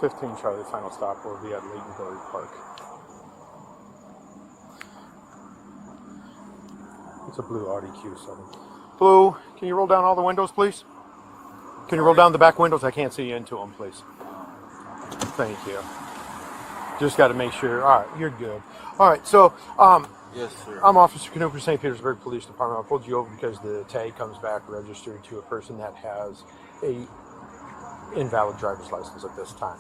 15 Charlie, final stop will be at Leighton Park. It's a blue Audi Q7. Blue, can you roll down all the windows, please? Can you roll down the back windows? I can't see into them, please. Thank you. Just got to make sure. All right, you're good. All right, so yes, sir. I'm Officer Canoper, St. Petersburg Police Department. I pulled you over because the tag comes back registered to a person that has a invalid driver's license at this time.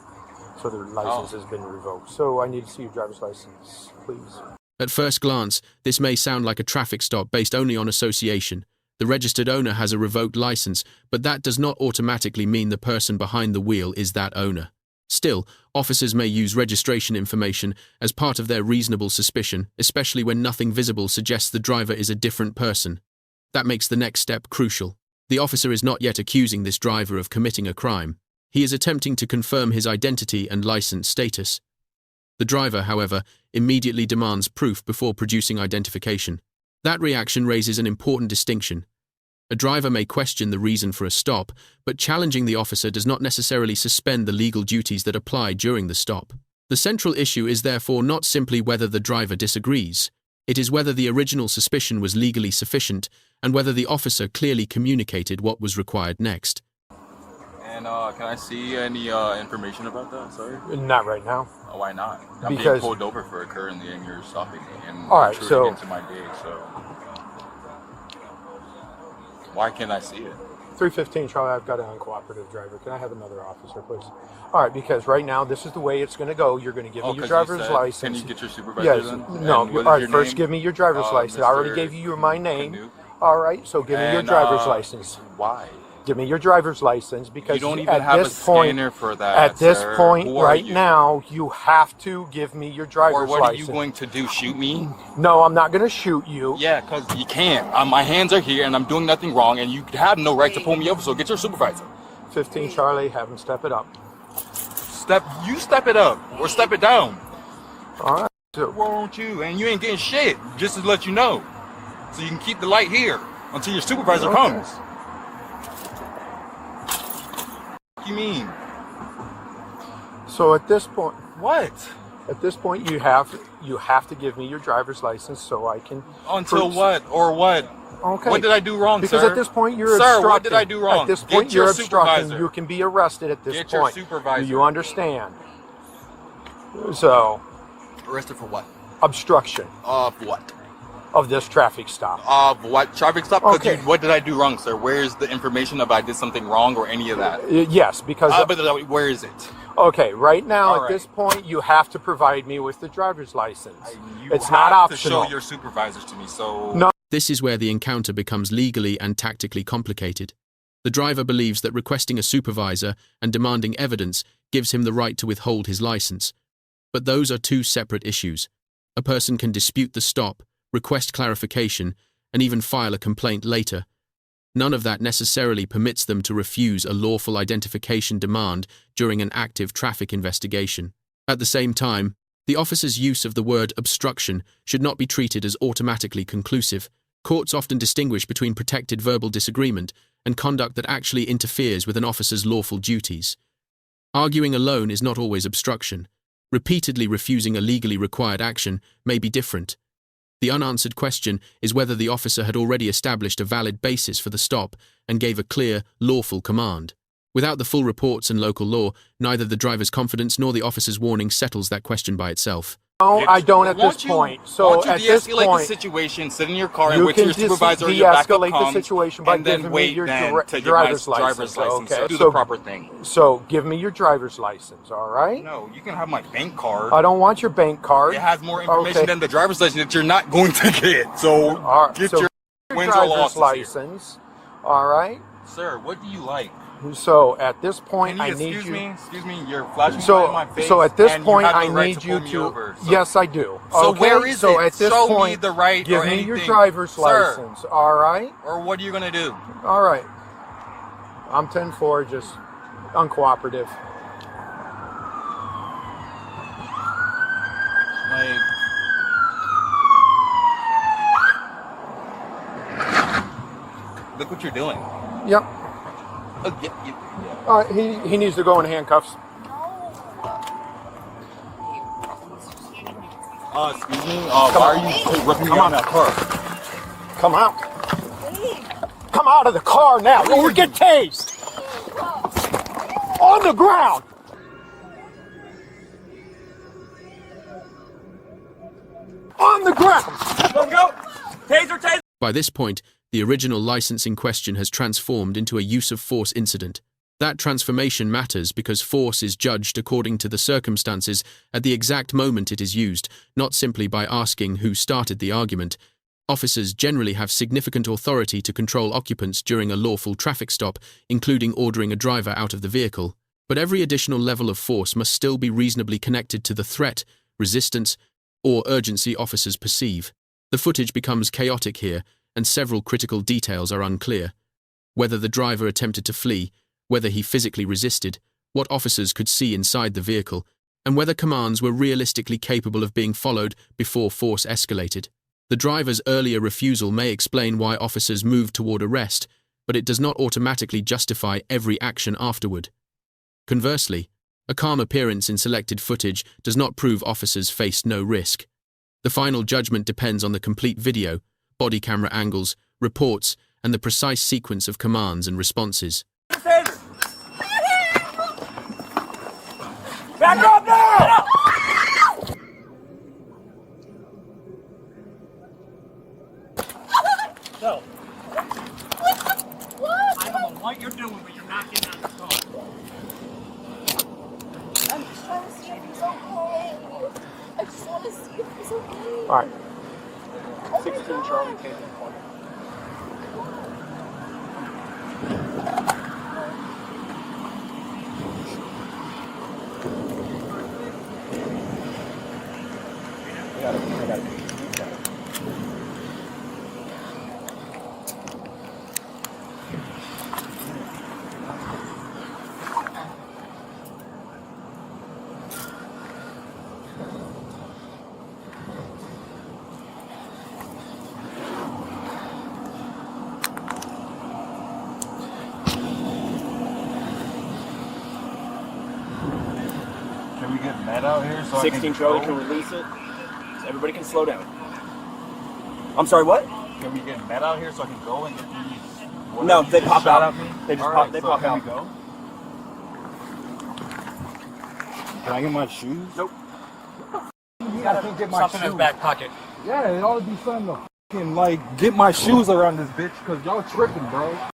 So their license has been revoked. So I need to see your driver's license, please. At first glance, this may sound like a traffic stop based only on association. The registered owner has a revoked license, but that does not automatically mean the person behind the wheel is that owner. Still, officers may use registration information as part of their reasonable suspicion, especially when nothing visible suggests the driver is a different person. That makes the next step crucial. The officer is not yet accusing this driver of committing a crime. He is attempting to confirm his identity and license status. The driver, however, immediately demands proof before producing identification. That reaction raises an important distinction. A driver may question the reason for a stop, but challenging the officer does not necessarily suspend the legal duties that apply during the stop. The central issue is therefore not simply whether the driver disagrees. It is whether the original suspicion was legally sufficient and whether the officer clearly communicated what was required next. And can I see any information about that, sorry? Not right now. Why not? I'm Because being pulled over for currently and you're stopping me and all right, intruding so into my day, so why can't I see it? 315 Charlie, I've got an uncooperative driver. Can I have another officer, please? All right, because right now this is the way it's going to go. You're going to give me your driver's license. Can you get your supervisor yes. then? No. All right, first give me your driver's license. I already gave you my name. Canoe. All right, so give me your driver's license. Why? Give me your driver's license because you don't even have a scanner for that. At this sir. point, right now, you have to give me your driver's license. Or what are you going to do? Shoot me? No, I'm not going to shoot you. Yeah, because you can't. My hands are here and I'm doing nothing wrong and you have no right to pull me over, so get your supervisor. 15 Charlie, have him step it up. You step it up or step it down. All right. So, won't you? And you ain't getting shit, just to let you know. So you can keep the light here until your supervisor comes. What do you mean? So at this point, what? At this point, you have to give me your driver's license so I can. Until what or what? Okay. What did I do wrong, because sir? At this point, you're obstructing. Sir, what did I do wrong? At this point, you're obstructing. You can be arrested at this point. Get your supervisor. Do you understand? So. Arrested for what? Obstruction. Of what? Of this traffic stop. Of what traffic stop? Okay. What did I do wrong, sir? Where is the information if I did something wrong or any of that? Yes, because... but where is it? Okay, right now, at this point, you have to provide me with the driver's license. It's not optional. To show your supervisors to me, so... No. This is where the encounter becomes legally and tactically complicated. The driver believes that requesting a supervisor and demanding evidence gives him the right to withhold his license. But those are two separate issues. A person can dispute the stop, request clarification, and even file a complaint later. None of that necessarily permits them to refuse a lawful identification demand during an active traffic investigation. At the same time, the officer's use of the word obstruction should not be treated as automatically conclusive. Courts often distinguish between protected verbal disagreement and conduct that actually interferes with an officer's lawful duties. Arguing alone is not always obstruction. Repeatedly refusing a legally required action may be different. The unanswered question is whether the officer had already established a valid basis for the stop and gave a clear, lawful command. Without the full reports and local law, neither the driver's confidence nor the officer's warning settles that question by itself. No, I don't at this point. So at this point, de-escalate the situation, sit in your car and wait till your supervisor or your backup comes, de-escalate the situation by giving me your driver's license. Okay. Do the proper thing. So give me your driver's license, all right? No, you can have my bank card. I don't want your bank card. It has more information than the driver's license that you're not going to get. So get your driver's license, all right? Sir, what do you like? So at this point, I need you. Excuse me, you're flashing in my face. So at this point, I right need you to. Over, so. Yes, I do. So okay? where is so it? At this Show point, me the right give or me anything. your driver's license. All right. Or what are you gonna do? All right. I'm 10-4, just uncooperative. Look what you're doing. Yep. He needs to go in handcuffs. No. Excuse me? Why are you ripping me out of that car? Come out. Come out of the car now, or we get tased. On the ground. On the ground. Let's go. Taser, taser. By this point, the original license in question has transformed into a use of force incident. That transformation matters because force is judged according to the circumstances at the exact moment it is used, not simply by asking who started the argument. Officers generally have significant authority to control occupants during a lawful traffic stop, including ordering a driver out of the vehicle. But every additional level of force must still be reasonably connected to the threat, resistance, or urgency officers perceive. The footage becomes chaotic here, and several critical details are unclear. Whether the driver attempted to flee, whether he physically resisted, what officers could see inside the vehicle, and whether commands were realistically capable of being followed before force escalated. The driver's earlier refusal may explain why officers moved toward arrest, but it does not automatically justify every action afterward. Conversely, a calm appearance in selected footage does not prove officers faced no risk. The final judgment depends on the complete video, body camera angles, reports, and the precise sequence of commands and responses. Back up now! So, What? I don't know what you're doing, but you're not getting out of the car. I'm just trying to see if he's okay. I just want to see if he's okay. All right. 16 Charlie K. I got it. Can we get Matt out here so 16 Charlie can release it. So everybody can slow down. I'm sorry, what? Can we get Matt out here so I can go and get these? No, they pop shot out. at me? They just All pop. right, They so pop can out. we go? Can I get my shoes? Nope. I can't get my Something in shoes. his back pocket. Yeah, it ought to be something to fucking like get my shoes around this bitch because y'all tripping, bro.